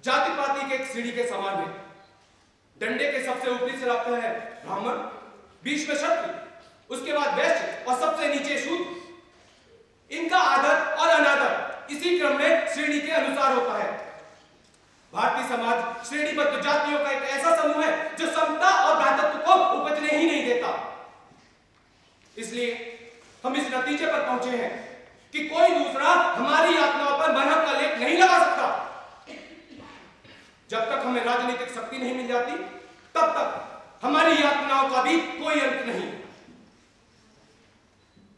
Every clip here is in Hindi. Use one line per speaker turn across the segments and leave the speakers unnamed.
जाति पाति के एक सीढ़ी के समान है। डंडे के सबसे ऊपरी से रखते हैं ब्राह्मण, बीच में क्षत्रिय, उसके बाद वैश्य और सबसे नीचे शूद्र। इनका आदर और अनादर इसी क्रम में श्रेणी के अनुसार होता है। भारतीय समाज श्रेणीबद्ध जातियों का एक ऐसा समूह है जो समता और भ्रातृत्व को उपजने ही नहीं देता। इसलिए हम इस नतीजे पर पहुंचे हैं कि कोई दूसरा हमारी यातनाओं पर मरहम का लेप नहीं लगा सकता। जब तक हमें राजनीतिक शक्ति नहीं मिल जाती, तब तक हमारी यातनाओं का भी कोई अंत नहीं।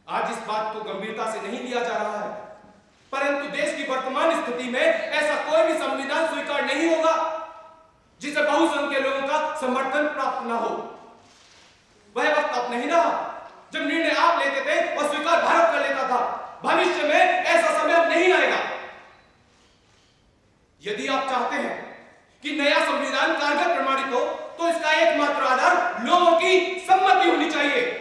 आज इस बात को गंभीरता से नहीं लिया जा रहा है, परंतु देश की वर्तमान स्थिति में ऐसा कोई भी संविधान स्वीकार नहीं होगा जिसे बहुसंख्य के लोगों का समर्थन प्राप्त न हो। वह वक्त अब नहीं रहा जब निर्णय आप लेते थे और स्वीकार भारत कर लेता था। भविष्य में ऐसा समय अब नहीं आएगा। यदि आप चाहते हैं कि नया संविधान कारगर प्रमाणित हो, तो इसका एकमात्र आधार लोगों की सम्मति होनी चाहिए।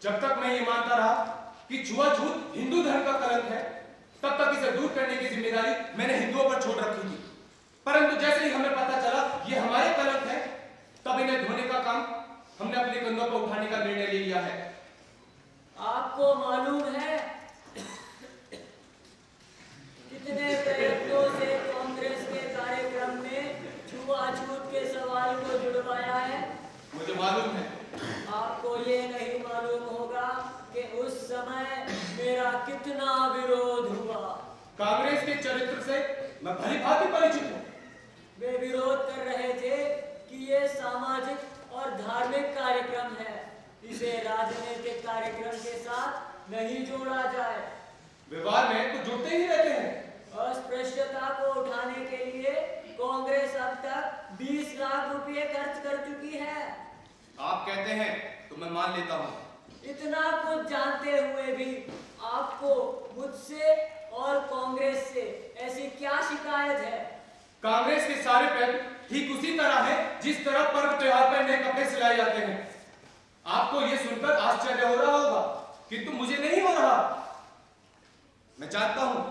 जब तक मैं ये मानता रहा कि छुआछूत हिंदू धर्म का कलंक है, तब तक इसे दूर करने की जिम्मेदारी मैंने हिंदुओं पर छोड़ रखी थी। परंतु जैसे ही हमें पता चला ये हमारे कलंक है, तब इन्हें धोने का काम हमने अपने कंधों पर उठाने का निर्णय ले लिया है।
आपको मालूम है कितने प्रयत्नों से कांग्रेस के कार्यक्रम में छुआछूत के सवाल को जुड़वाया है?
मुझे मालूम है।
आपको ये नहीं मालूम होगा कि उस समय मेरा कितना विरोध हुआ।
कांग्रेस के चरित्र से मैं भली भांति परिचित हूँ।
वे विरोध कर रहे थे कि ये सामाजिक और धार्मिक कार्यक्रम है, इसे राजनीतिक कार्यक्रम के साथ नहीं जोड़ा जाए।
व्यवहार में तो जुड़ते ही रहते हैं।
अस्पृश्यता को उठाने के लिए कांग्रेस अब तक 20 लाख रुपए खर्च कर चुकी है।
आप कहते हैं तो मैं मान लेता हूँ।
इतना कुछ जानते हुए भी आपको मुझसे और कांग्रेस से ऐसी क्या शिकायत है?
कांग्रेस के सारे पहलू ठीक उसी तरह है जिस तरह पर्व त्योहार पर नए कपड़े सिलाए जाते हैं। आपको यह सुनकर आश्चर्य हो रहा होगा, किंतु मुझे नहीं हो रहा। मैं जानता हूं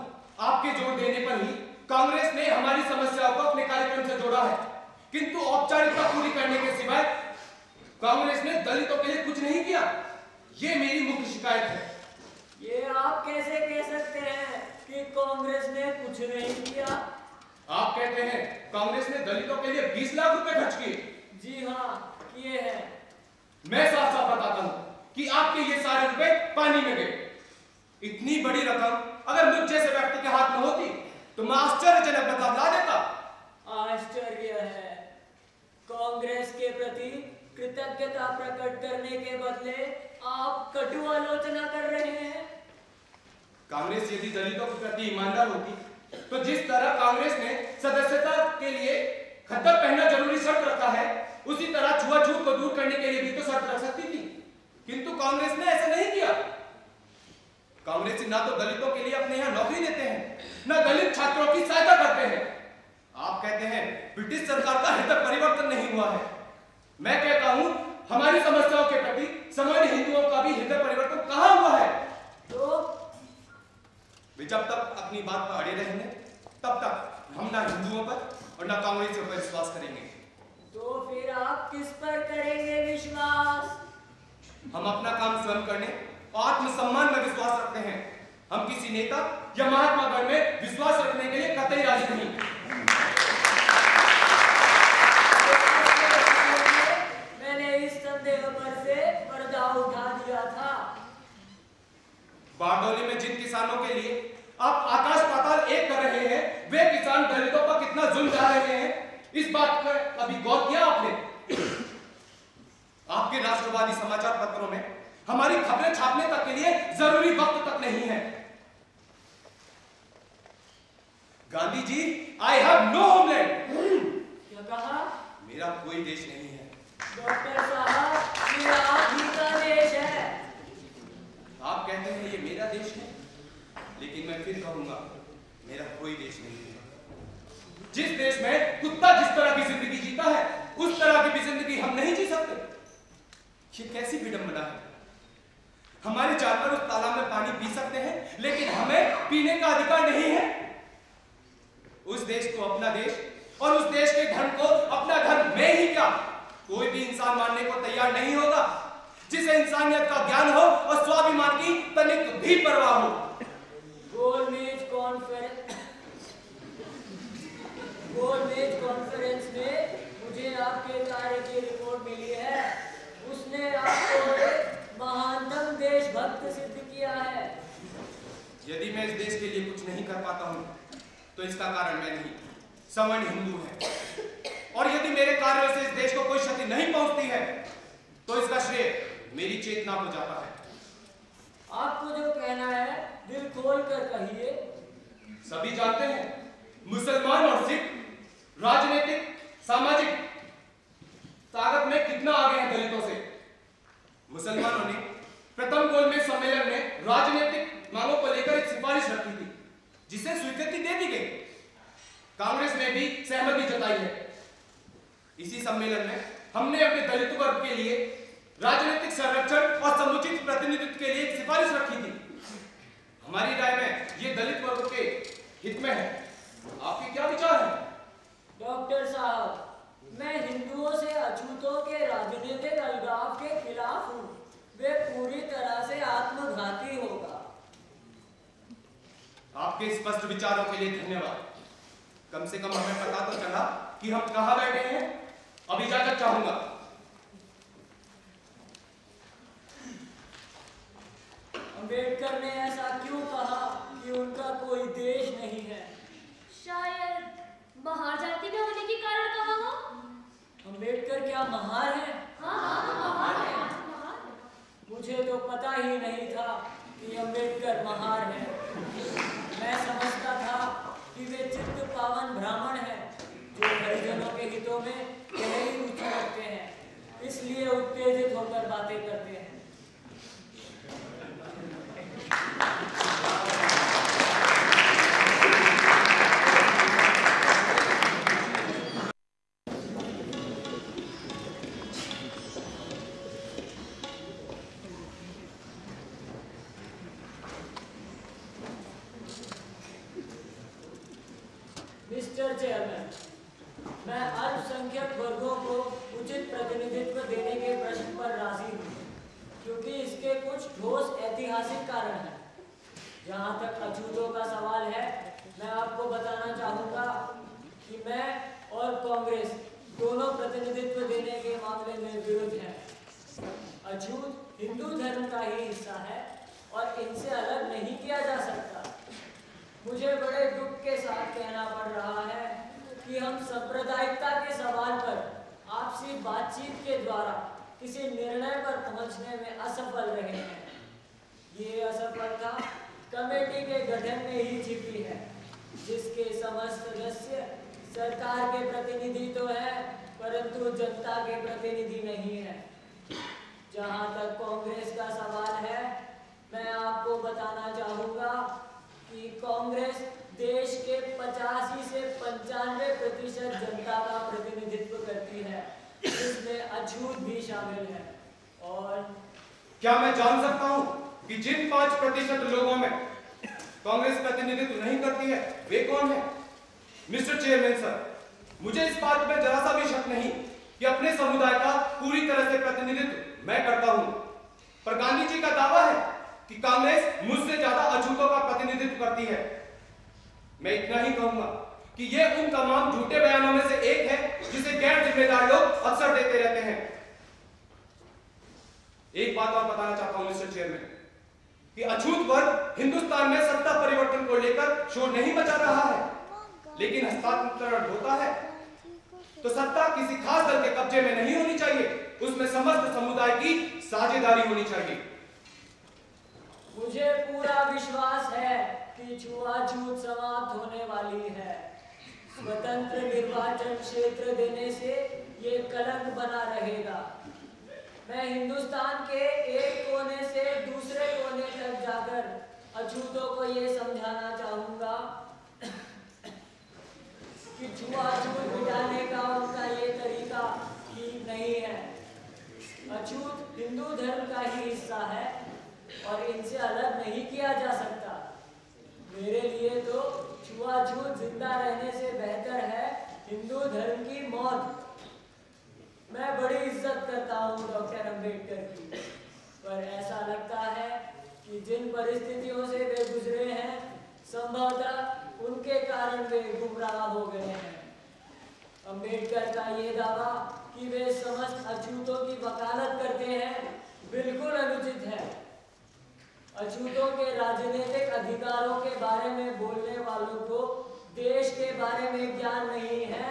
आपके जोर देने पर ही कांग्रेस ने हमारी समस्याओं को अपने कार्यक्रम से जोड़ा है, किंतु औपचारिकता पूरी करने के सिवाय कांग्रेस ने दलितों के लिए कुछ नहीं किया। ये मेरी मुख्य शिकायत है।
ये आप कैसे कह सकते हैं कि कांग्रेस ने कुछ नहीं किया?
आप कहते हैं कांग्रेस ने दलितों के लिए 20 लाख रुपए खर्च किए।
जी हाँ, किए हैं।
मैं साफ साफ बताता हूं कि आपके ये सारे रुपए पानी में गए। इतनी बड़ी रकम अगर मुझ जैसे व्यक्ति के हाथ में होती तो मैं आश्चर्यजनक बदलाव ला देता।
प्रकट करने के बदले आप कटु आलोचना कर रहे हैं।
कांग्रेस यदि दलितों के प्रति ईमानदार होती तो जिस तरह कांग्रेस ने सदस्यता के लिए खद्दर पहनना जरूरी शर्त रखा है, उसी तरह छुआछूत को दूर करने के लिए भी तो शर्त रख सकती थी। किंतु कांग्रेस ने ऐसा नहीं किया। कांग्रेस ना तो दलितों के लिए अपने यहाँ नौकरी देते हैं, ना दलित छात्रों की सहायता करते हैं। आप कहते हैं ब्रिटिश सरकार का हृदय परिवर्तन नहीं हुआ है। मैं कहता हूं हमारी समस्याओं के प्रति सामान्य हिंदुओं का भी हृदय परिवर्तन कहां हुआ है?
तो
वे जब तक अपनी बात पर अड़े रहेंगे तब तक हम ना हिंदुओं पर और ना कांग्रेस पर विश्वास करेंगे।
तो फिर आप किस पर करेंगे विश्वास?
हम अपना काम स्वयं करने और आत्मसम्मान में विश्वास रखते हैं। हम किसी नेता या महात्मा गण में विश्वास रखने के लिए कतई राजी नहीं।
मैंने इस संदेह पर से पर्दा उठा दिया था।
बारडोली में जिन किसानों के लिए आप आकाश पाताल एक कर रहे हैं, वे किसान दलितों पर कितना जुल्म ढा रहे हैं, इस बात पर कभी गौर किया आपने? आपके राष्ट्रवादी समाचार पत्रों में हमारी खबरें छापने तक के लिए जरूरी वक्त तक नहीं है। Gandhi ji, I have no homeland.
क्या कहा?
मेरा कोई देश नहीं है।
डॉक्टर साहब, ये आप ही का देश है।
आप कहते हैं ये मेरा देश है, लेकिन मैं फिर कहूंगा मेरा कोई देश नहीं है। जिस देश में कुत्ता जिस तरह की जिंदगी जीता है, उस तरह की भी जिंदगी हम नहीं जी सकते। ये कैसी विडंबना है? हमारे जानवर उस तालाब में पानी पी सकते हैं, लेकिन हमें पीने का अधिकार नहीं है। उस देश को अपना देश और उस देश के धन को अपना धन में ही क्या कोई भी इंसान मानने को तैयार नहीं होगा जिसे इंसानियत का ज्ञान हो और स्वाभिमान की तनिक भी परवाह हो।
गोलमेज कॉन्फ्रेंस में मुझे आपके कार्य की रिपोर्ट मिली है। उसने आपको एक महानतम देशभक्त सिद्ध किया है।
यदि मैं इस देश के लिए कुछ नहीं कर पाता हूं, तो इसका कारण मैं नहीं, सवर्ण हिंदू है। और यदि मेरे कार्यों से इस देश को कोई क्षति नहीं पहुंचती है, तो इसका श्रेय मेरी चेतना को जाता है।
आपको जो कहना है दिल खोल कर कहिए।
सभी जानते हैं मुसलमान और सिख राजनीतिक सामाजिक ताकत में कितना आगे हैं दलितों से। मुसलमानों ने प्रथम गोलमेज सम्मेलन में राजनीतिक मांगों को लेकर एक सिफारिश रखी थी, जिसे स्वीकृति दे दी गई। कांग्रेस ने भी सहमति जताई है। इसी सम्मेलन में हमने अपने दलित वर्ग के लिए राजनीतिक संरक्षण और समुचित प्रतिनिधित्व के लिए एक सिफारिश रखी थी। हमारी राय में ये दलित वर्ग के हित में है। आपके क्या विचार हैं?
डॉक्टर साहब, मैं हिंदुओं से अछूतों के राजनीतिक अलगाव के खिलाफ हूँ। वे पूरी तरह से आत्मघाती होगा।
आपके स्पष्ट विचारों के लिए धन्यवाद। कम से कम हमें पता तो चला कि हम कहां बैठे हैं। अब इजाजत चाहूंगा।
अंबेडकर ने ऐसा क्यों कहा कि उनका कोई देश नहीं है?
शायद महार जाति में होने के कारण कहा हो।
अंबेडकर क्या महार है?
हाँ, महार है।
मुझे तो पता ही नहीं था कि अंबेडकर महार है। मैं समझता था कि वे चित्त पावन ब्राह्मण हैं, जो हरिजनों के हितों में गहरी रुचि रखते हैं, इसलिए उत्तेजित होकर बातें करते हैं। मिस्टर चेयरमैन, मैं अल्पसंख्यक वर्गों को उचित प्रतिनिधित्व देने के प्रश्न पर राजी हूँ, क्योंकि इसके कुछ ठोस ऐतिहासिक कारण हैं। जहाँ तक अछूतों का सवाल है, मैं आपको बताना चाहूँगा कि मैं और कांग्रेस दोनों प्रतिनिधित्व देने के मामले में विरुद्ध हैं। अछूत हिंदू धर्म का ही हिस्सा है और इनसे अलग नहीं किया जा सकता। मुझे बड़े दुख के साथ कहना पड़ रहा है कि हम सांप्रदायिकता के सवाल पर आपसी बातचीत के द्वारा किसी निर्णय पर पहुंचने में असफल रहे हैं। ये असफलता कमेटी के गठन में ही छिपी है, जिसके समस्त सदस्य सरकार के प्रतिनिधि तो है, परंतु जनता के प्रतिनिधि नहीं है। जहां तक कांग्रेस का सवाल है, मैं आपको बताना चाहूंगा कि कांग्रेस देश के 85 से 95% जनता का प्रतिनिधित्व करती है, जिसमें अछूत भी शामिल है। और
क्या मैं जान सकता हूं कि जिन 5% लोगों में कांग्रेस प्रतिनिधित्व नहीं करती है वे कौन है? मिस्टर चेयरमैन सर, मुझे इस बात में जरा सा भी शक नहीं कि अपने समुदाय का पूरी तरह से प्रतिनिधित्व मैं करता हूं, पर गांधी जी का दावा है कि कांग्रेस मुझसे ज्यादा अछूतों का प्रतिनिधित्व करती है। मैं इतना ही कहूंगा कि यह उन तमाम झूठे बयानों में से एक है जिसे गैर जिम्मेदार लोग अक्सर देते रहते हैं। एक बात और बताना चाहता हूं मिस्टर चेयरमैन कि अछूत वर्ग हिंदुस्तान में सत्ता परिवर्तन को लेकर शोर नहीं मचा रहा है, लेकिन हस्तांतरण होता है तो सत्ता किसी खास दल के कब्जे में नहीं होनी चाहिए, उसमें समस्त समुदाय की साझेदारी होनी चाहिए।
मुझे पूरा विश्वास है कि छुआछूत समाप्त होने वाली है। स्वतंत्र निर्वाचन क्षेत्र देने से ये कलंक बना रहेगा। मैं हिंदुस्तान के एक कोने से दूसरे कोने तक जाकर अछूतों को ये समझाना चाहूंगा कि छुआछूत मिटाने का उनका ये तरीका ठीक नहीं है। अछूत हिंदू धर्म का ही हिस्सा है और इनसे अलग नहीं किया जा सकता। मेरे लिए तो छुआछूत जिंदा रहने से बेहतर है हिंदू धर्म की मौत। मैं बड़ी इज्जत करता हूँ डॉक्टर अंबेडकर की, पर ऐसा लगता है कि जिन परिस्थितियों से वे गुजरे हैं, संभवतः उनके कारण वे गुमराह हो गए हैं। अंबेडकर का ये दावा कि वे समस्त अछूतों की वकालत करते हैं बिल्कुल अनुचित है। अछूतों के राजनीतिक अधिकारों के बारे में बोलने वालों को देश के बारे में ज्ञान नहीं है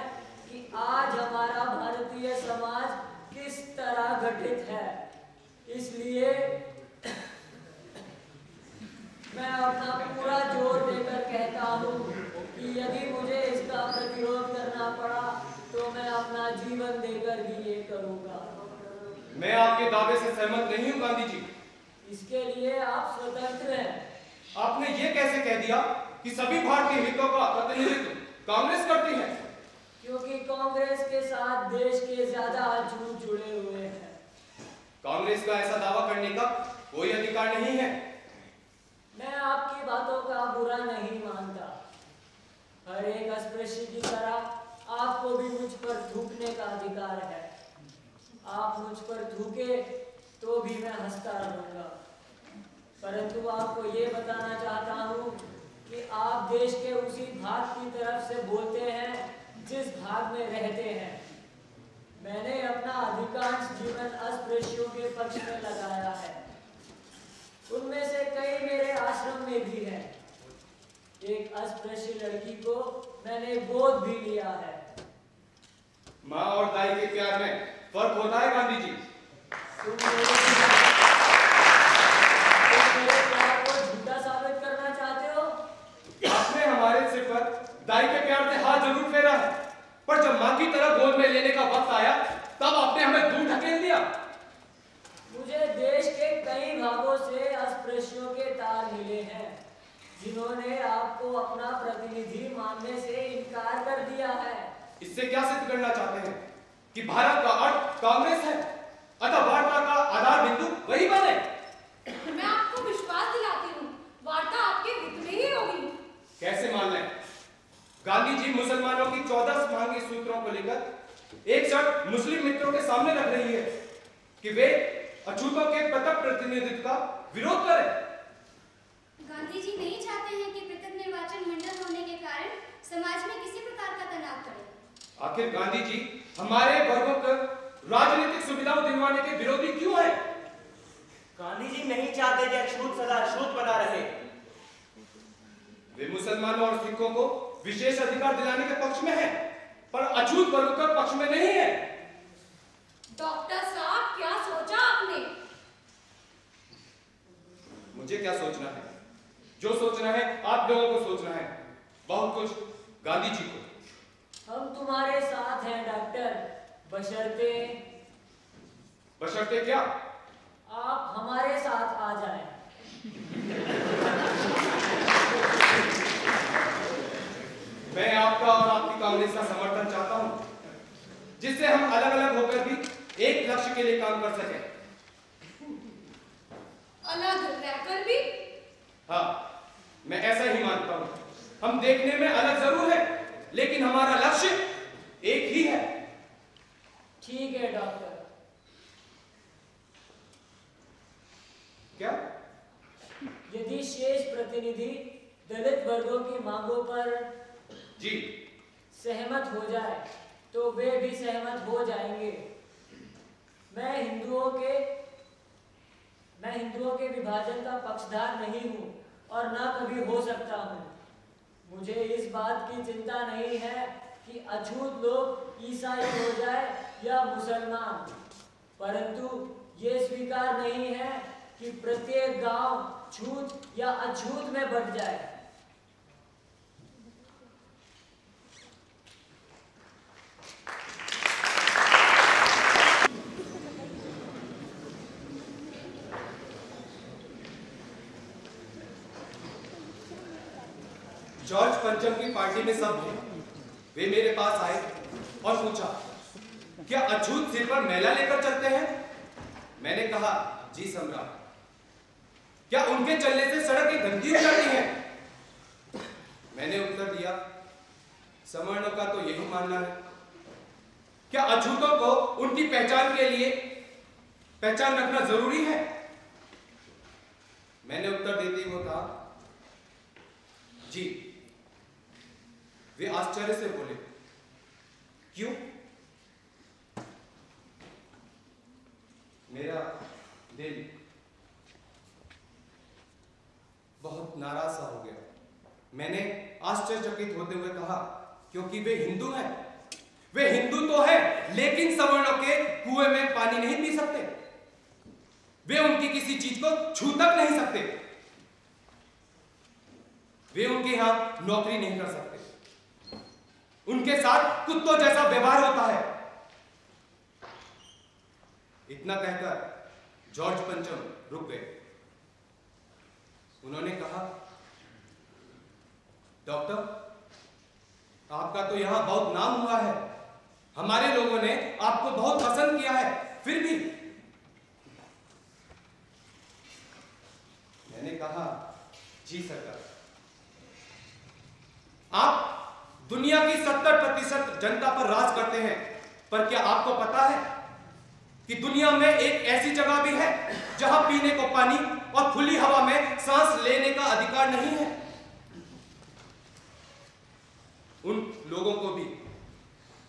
कि आज हमारा भारतीय समाज किस तरह गठित है। इसलिए मैं अपना पूरा जोर देकर कहता हूँ कि यदि मुझे इसका प्रतिरोध करना पड़ा तो मैं अपना जीवन देकर भी ये करूँगा।
मैं आपके दावे से सहमत नहीं हूँ गांधी जी।
इसके लिए आप स्वतंत्र हैं।
आपने ये कैसे कह दिया कि सभी भारतीय हितों का प्रतिनिधित्व कांग्रेस करती है?
क्योंकि कांग्रेस के साथ देश के ज्यादा अछूत जुड़े हुए हैं।
कांग्रेस का ऐसा दावा करने का कोई अधिकार नहीं है।
मैं आपकी बातों का बुरा नहीं मानता। हर एक अस्पृश्य की तरह आपको भी मुझ पर थूकने का अधिकार है। आप मुझ पर थूके तो भी मैं हंसता रहूंगा, परंतु आपको ये बताना चाहता हूँ कि आप देश के उसी भाग की तरफ से बोलते हैं जिस भाग में रहते हैं। मैंने अपना अधिकांश जीवन अस्पृश्यों के पक्ष में लगाया है। उनमें से कई मेरे आश्रम में भी हैं। एक अस्पृश्य लड़की को मैंने गोद भी लिया है।
माँ और दाई के प्यार में फर्क होता है गांधी जी।
तुम मेरे प्यार को झूठा साबित करना चाहते हो?
आपने हमारे सिर पर दाई के प्यार से हाथ जरूर फेरा है, पर जब माँ की तरह गोद में लेने का वक्त आया तब आपने हमें दूर ढकेल दिया।
मुझे देश के कई भागों से अस्पृश्यों के तार मिले हैं जिन्होंने आपको अपना प्रतिनिधि मानने से इनकार कर दिया है।
इससे क्या सिद्ध करना चाहते हैं कि भारत का अर्थ कांग्रेस है, अतः वार्ता का आधार बिंदु वही बने?
मैं आपको विश्वास दिलाती हूँ, वार्ता आपके हित में ही होगी।
कैसे मान लें? गांधी जी मुसलमानों की 14 मांगी सूत्रों को लेकर एक शर्त मुस्लिम मित्रों के सामने रख रही है कि वे अछूतों के प्रथम प्रतिनिधित्व का विरोध करें।
गांधी जी नहीं चाहते हैं कि पृथक निर्वाचन मंडल होने के कारण समाज में किसी प्रकार का तनाव पड़े।
आखिर गांधी जी हमारे वर्गों को राजनीतिक सुविधाओं दिलवाने के विरोधी क्यों हैं?
गांधी जी नहीं चाहते कि अछूत सदा अछूत बना रहे।
वे मुसलमानों और सिखों को विशेष अधिकार दिलाने के पक्ष में हैं, पर अछूत वर्ग के पक्ष में नहीं है।
डॉक्टर साहब, क्या सोचा आपने?
मुझे क्या सोचना है? जो सोचना है आप लोगों को सोचना है, बहुत कुछ गांधी जी को।
हम तुम्हारे साथ हैं डॉक्टर, बशर्ते
बशर्ते क्या?
आप हमारे साथ आ जाएं।
मैं आपका और आपकी कांग्रेस का समर्थन चाहता हूं, जिससे हम अलग अलग होकर भी एक लक्ष्य के लिए काम कर सकें।
अलग रहकर भी?
हाँ, मैं ऐसा ही मानता हूं। हम देखने में अलग जरूर हैं, लेकिन हमारा लक्ष्य एक ही है।
ठीक है डॉक्टर।
क्या?
यदि शेष प्रतिनिधि दलित वर्गों की मांगों पर
जी
सहमत हो जाए तो वे भी सहमत हो जाएंगे। मैं हिंदुओं के विभाजन का पक्षधर नहीं हूं और ना कभी हो सकता हूं। मुझे इस बात की चिंता नहीं है कि अछूत लोग ईसाई हो जाए या मुसलमान, परंतु ये स्वीकार नहीं है कि प्रत्येक गांव छूत या अछूत में बढ़ जाए।
जॉर्ज पंचम की पार्टी में सब थे। वे मेरे पास आए और पूछा, क्या अछूत सिर पर मैला लेकर चलते हैं? मैंने कहा, जी सम्राट। क्या उनके चलने से सड़क की गंदगी हो जाती है? मैंने उत्तर दिया, सवर्णों का तो यही मानना है। क्या अछूतों को उनकी पहचान के लिए पहचान रखना जरूरी है? मैंने उत्तर देते हुए कहा, जी। वे आश्चर्य से बोले, क्यों? मेरा दिल बहुत नाराज सा हो गया। मैंने आश्चर्यचकित होते हुए कहा, क्योंकि वे हिंदू हैं। वे हिंदू तो हैं, लेकिन सवर्णों के कुएं में पानी नहीं पी सकते। वे उनकी किसी चीज को छू तक नहीं सकते। वे उनके यहां नौकरी नहीं कर सकते। उनके साथ कुत्तों जैसा व्यवहार होता है। इतना कहकर जॉर्ज पंचम रुक गए। उन्होंने कहा, डॉक्टर, आपका तो यहां बहुत नाम हुआ है। हमारे लोगों ने आपको बहुत पसंद किया है, फिर भी। मैंने कहा, जी सरकार, आप दुनिया की 70% जनता पर राज करते हैं, पर क्या आपको पता है कि दुनिया में एक ऐसी जगह भी है जहां पीने को पानी और खुली हवा में सांस लेने का अधिकार नहीं है? उन लोगों को भी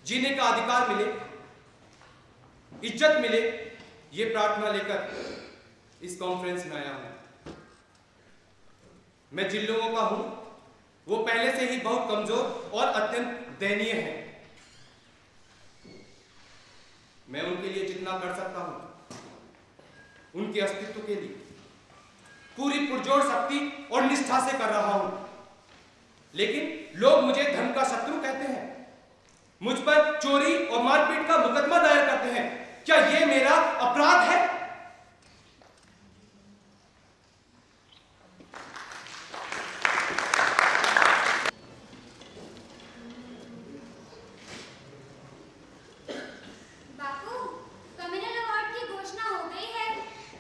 जीने का अधिकार मिले, इज्जत मिले, ये प्रार्थना लेकर इस कॉन्फ्रेंस में आया हूं। मैं जिन लोगों का हूं, वो पहले से ही बहुत कमजोर और अत्यंत दयनीय हैं। मैं उनके लिए जितना कर सकता हूं, उनके अस्तित्व के लिए पूरी पुरजोर शक्ति और निष्ठा से कर रहा हूं। लेकिन लोग मुझे धन का शत्रु कहते हैं, मुझ पर चोरी और मारपीट का मुकदमा दायर करते हैं। क्या यह मेरा अपराध है?
बापू, कम्युनल अवार्ड की घोषणा हो गई है।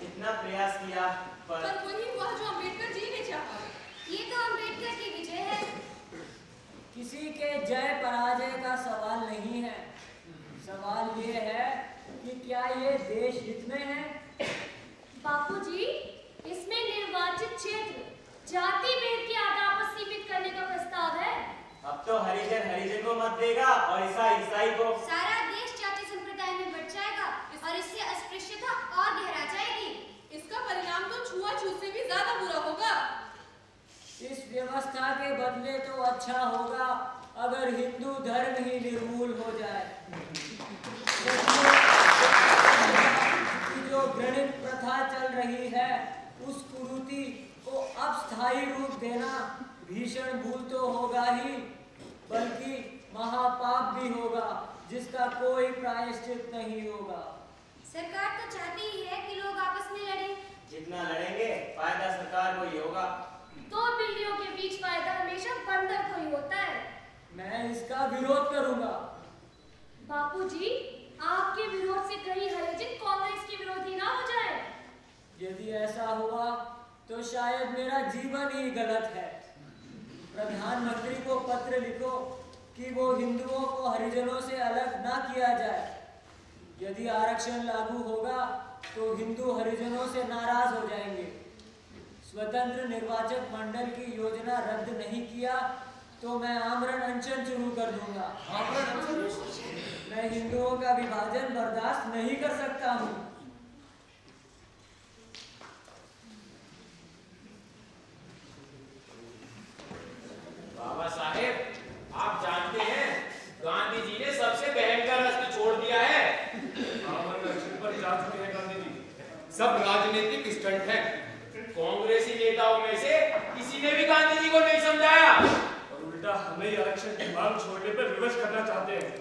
इतना प्रयास किया पर
वही हुआ जो अम्बेडकर जी ने चाहा।
ये तो अम्बेडकर की विजय है।
किसी के जय पराजय का सवाल नहीं है। सवाल ये है कि क्या ये देश हित में है?
बापूजी, इसमें निर्वाचित क्षेत्र जाति भेद के आधार पर सीमित करने का प्रस्ताव है।
अब तो हरिजन को मत देगा और ईसाई को।
सारा देश जाति संप्रदाय में बढ़ जाएगा और इससे अस्पृश्यता और गहरा जाएगी।
इसका परिणाम तो छुआछूत से भी ज्यादा बुरा होगा।
इस व्यवस्था के बदले तो अच्छा होगा अगर हिंदू धर्म ही निर्मूल हो जाए। अस्थायी रूप देना भीषण भूल तो होगा ही, बल्कि महापाप भी होगा जिसका कोई प्रायश्चित नहीं होगा।
सरकार तो चाहती ही है कि लोग आपस में लड़ें।
जितना लड़ेंगे फायदा सरकार को ही होगा।
दो बिल्लियों के बीच फायदा हमेशा बंदर को ही होता है।
मैं इसका विरोध करूंगा।
बापूजी, आपके विरोध से कहीं हरिजन कांग्रेस के विरोधी ना हो जाए।
यदि ऐसा हुआ तो शायद मेरा जीवन ही गलत है। प्रधानमंत्री को पत्र लिखो कि वो हिंदुओं को हरिजनों से अलग ना किया जाए। यदि आरक्षण लागू होगा तो हिंदू हरिजनों से नाराज हो जाएंगे। स्वतंत्र निर्वाचक मंडल की योजना रद्द नहीं किया तो मैं आमरण अनशन शुरू कर दूंगा। मैं हिंदुओं का विभाजन बर्दाश्त नहीं कर सकता हूँ।
बाबा साहेब, आप जानते हैं गांधी जी ने सबसे भयंकर रास्ता छोड़ दिया है।
इलेक्शन पर जा चुके हैं गांधी जी। सब राजनीतिक स्टंट है।
कांग्रेसी नेताओं में से किसी ने भी गांधी जी को नहीं समझाया
और उल्टा हमें आरक्षण की मांग छोड़ने पर विवश करना चाहते हैं।